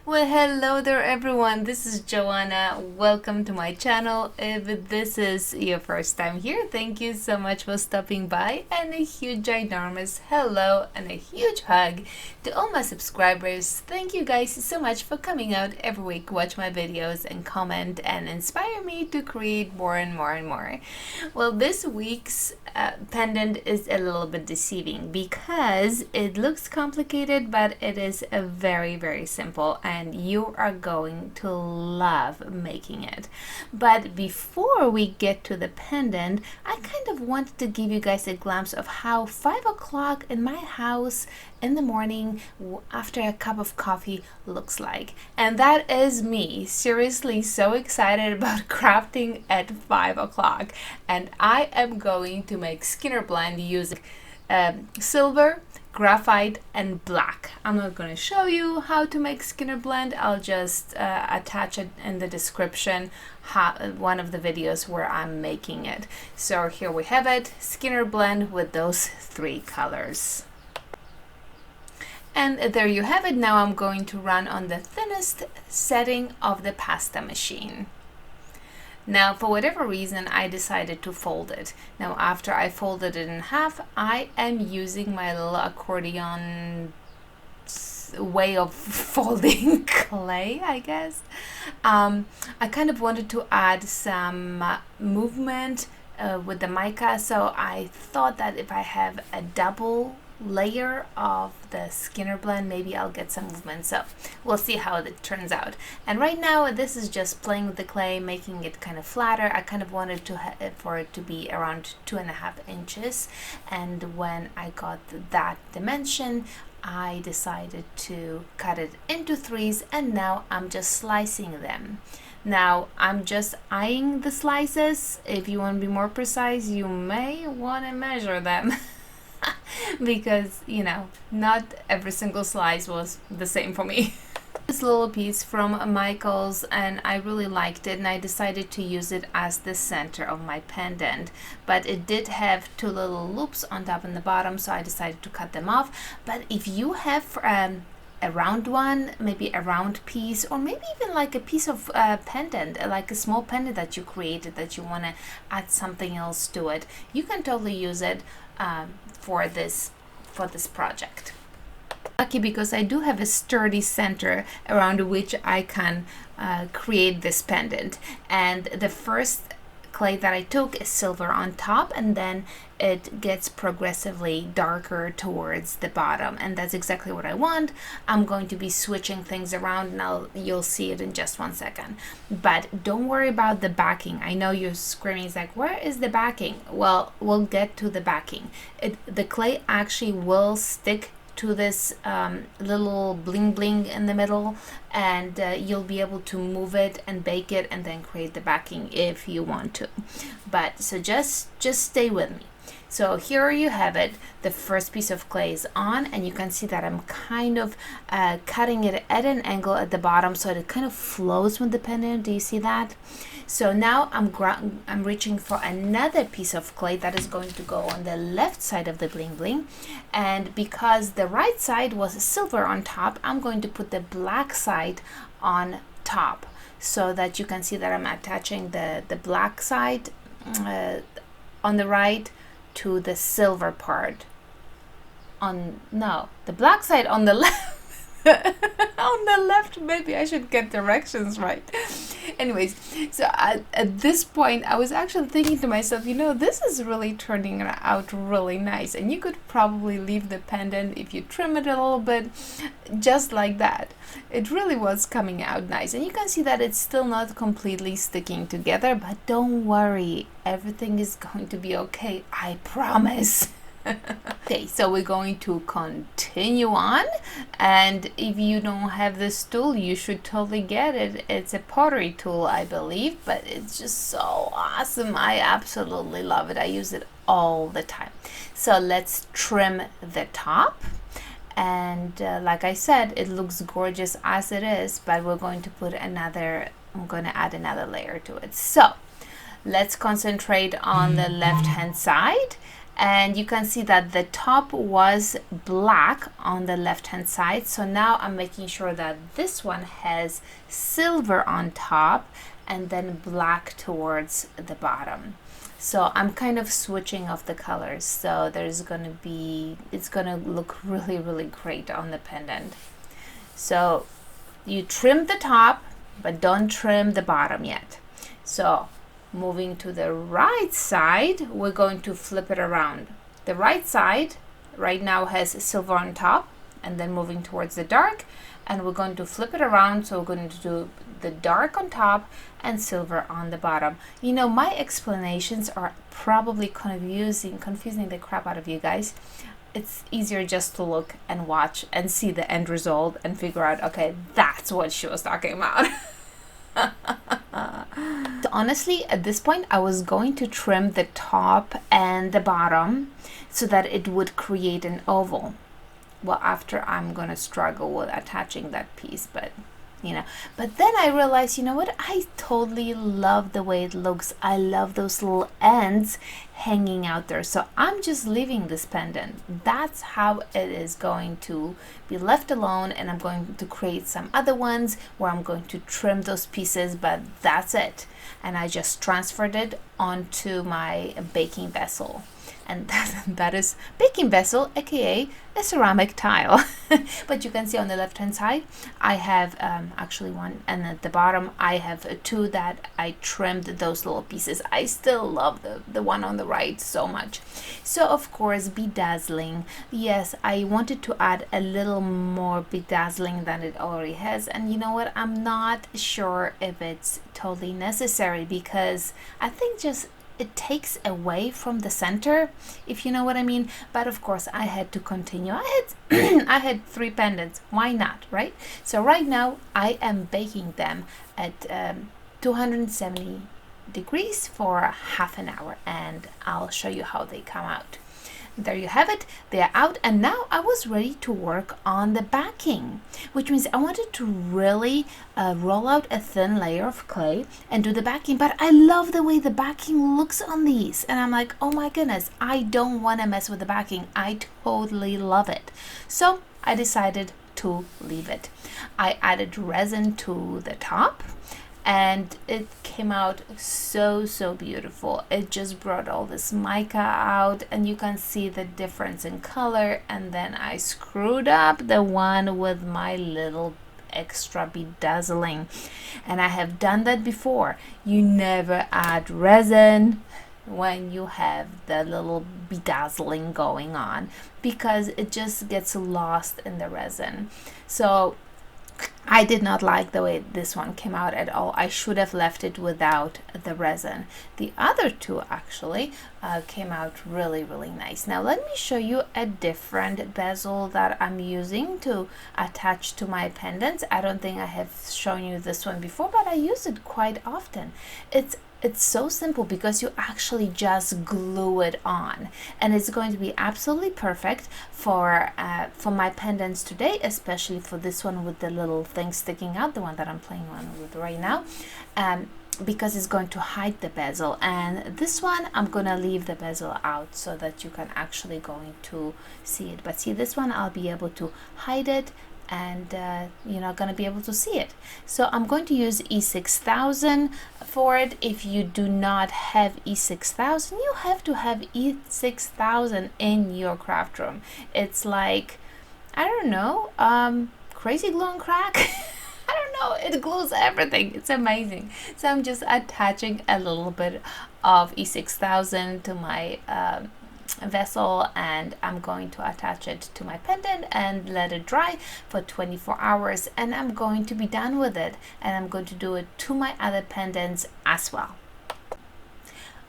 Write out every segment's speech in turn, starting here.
Well, hello there everyone. This is Joanna. Welcome to my channel. If this is your first time here, thank you so much for stopping by, and a huge ginormous hello and a huge hug to all my subscribers. Thank you guys so much for coming out every week, watch my videos and comment and inspire me to create more and more and more. Well, this week's pendant is a little bit deceiving because it looks complicated, but it is a very simple, and you are going to love making it. But before we get to the pendant, I kind of wanted to give you guys a glimpse of how 5 o'clock in my house in the morning after a cup of coffee looks like. And that is me, seriously so excited about crafting at 5 o'clock. And I am going to make Skinner blend using silver, graphite and black. I'm not going to show you how to make Skinner blend. I'll just attach it in the description, one of the videos where I'm making it. So here we have it, Skinner blend with those 3 colors. And there you have it. Now I'm going to run on the thinnest setting of the pasta machine. Now, for whatever reason, I decided to fold it. Now, after I folded it in half, I am using my little accordion way of folding clay, I guess. I kind of wanted to add some movement with the mica, so I thought that if I have a double layer of the Skinner blend, maybe I'll get some movement. So we'll see how it turns out. And right now this is just playing with the clay, making it kind of flatter. I kind of wanted to for it to be around 2.5 inches, and when I got that dimension I decided to cut it into 3s, and now I'm just slicing them. Now I'm just eyeing the slices. If you want to be more precise, you may want to measure them. Because, you know, not every single slice was the same for me. This little piece from Michaels, and I really liked it, and I decided to use it as the center of my pendant. But it did have 2 little loops on top and the bottom, so I decided to cut them off. But if you have a round one, maybe a round piece, or maybe even like a piece of pendant, like a small pendant that you created that you want to add something else to it, you can totally use it for this project. Lucky because I do have a sturdy center around which I can create this pendant. And the first clay that I took is silver on top, and then it gets progressively darker towards the bottom, and that's exactly what I want. I'm going to be switching things around, and you'll see it in just 1 second. But don't worry about the backing. I know you're screaming, it's like, where is the backing? Well, we'll get to the backing. The clay actually will stick to this little bling bling in the middle, and you'll be able to move it and bake it and then create the backing if you want to. But so just stay with me. So here you have it. The first piece of clay is on, and you can see that I'm kind of cutting it at an angle at the bottom so it kind of flows with the pendant. Do you see that? So now I'm reaching for another piece of clay that is going to go on the left side of the bling bling, and because the right side was silver on top, I'm going to put the black side on top so that you can see that I'm attaching the black side on the right to the silver part the black side on the left. On the left, maybe I should get directions right. Anyways, so at this point I was actually thinking to myself, you know, this is really turning out really nice, and you could probably leave the pendant if you trim it a little bit, just like that. It really was coming out nice, and you can see that it's still not completely sticking together, but don't worry, everything is going to be okay, I promise. Okay, so we're going to continue on, and if you don't have this tool, you should totally get it. It's a pottery tool, I believe, but it's just so awesome. I absolutely love it. I use it all the time. So let's trim the top, and like I said, it looks gorgeous as it is, but we're going to put I'm going to add another layer to it. So let's concentrate on the left hand side. and you can see that the top was black on the left hand side. So now I'm making sure that this one has silver on top and then black towards the bottom. So I'm kind of switching off the colors, so there's gonna be, it's gonna look really, really great on the pendant. So you trim the top, but don't trim the bottom yet. So moving to the right side, we're going to flip it around. The right side right now has silver on top, and then moving towards the dark, and we're going to flip it around. So we're going to do the dark on top and silver on the bottom. You know, my explanations are probably confusing the crap out of you guys. It's easier just to look and watch and see the end result and figure out, okay, that's what she was talking about. So honestly, at this point, I was going to trim the top and the bottom so that it would create an oval. Well, after I'm gonna struggle with attaching that piece, but you know, but then I realized, you know what, I totally love the way it looks. I love those little ends hanging out there, so I'm just leaving this pendant. That's how it is going to be left alone, and I'm going to create some other ones where I'm going to trim those pieces, but that's it. And I just transferred it onto my baking vessel, and that is baking vessel, aka a ceramic tile. But you can see on the left hand side I have actually one, and at the bottom I have two that I trimmed those little pieces. I still love the one on the right so much. So of course, bedazzling, yes, I wanted to add a little more bedazzling than it already has, and you know what, I'm not sure if it's totally necessary, because I think just it takes away from the center, if you know what I mean. But of course I had to continue. I had I had 3 pendants, why not, right? So right now I am baking them at 270 degrees for half an hour, and I'll show you how they come out. There you have it, they're out, and now I was ready to work on the backing, which means I wanted to really roll out a thin layer of clay and do the backing. But I love the way the backing looks on these, and I'm like, oh my goodness, I don't want to mess with the backing. I totally love it. So I decided to leave it. I added resin to the top, and it came out so beautiful. It just brought all this mica out, and you can see the difference in color. And then I screwed up the one with my little extra bedazzling, and I have done that before. You never add resin when you have the little bedazzling going on, because it just gets lost in the resin. So I did not like the way this one came out at all. I should have left it without the resin. The other two actually came out really nice. Now let me show you a different bezel that I'm using to attach to my pendants. I don't think I have shown you this one before, but I use it quite often. It's so simple because you actually just glue it on, and it's going to be absolutely perfect for my pendants today, especially for this one with the little thing sticking out, the one that I'm playing on with right now, because it's going to hide the bezel. And this one I'm gonna leave the bezel out so that you can actually going to see it. But see, this one I'll be able to hide it, and you're not going to be able to see it. So I'm going to use E6000 for it. If you do not have E6000, you have to have E6000 in your craft room. It's like, I don't know, crazy glue and crack. I don't know, it glues everything. It's amazing. So I'm just attaching a little bit of E6000 to my vessel, and I'm going to attach it to my pendant and let it dry for 24 hours, and I'm going to be done with it, and I'm going to do it to my other pendants as well.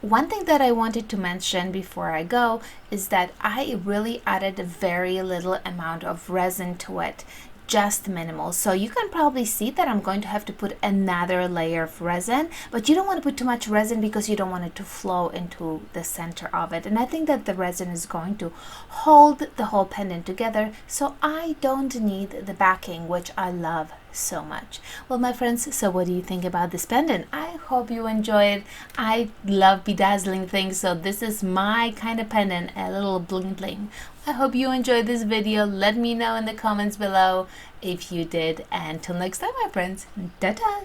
One thing that I wanted to mention before I go is that I really added a very little amount of resin to it, just minimal. So you can probably see that I'm going to have to put another layer of resin, but you don't want to put too much resin because you don't want it to flow into the center of it. And I think that the resin is going to hold the whole pendant together, so I don't need the backing, which I love so much. Well, my friends, so what do you think about this pendant? I hope you enjoy it. I love bedazzling things, so this is my kind of pendant, a little bling bling. I hope you enjoyed this video. Let me know in the comments below if you did, and till next time, my friends, ta-ta!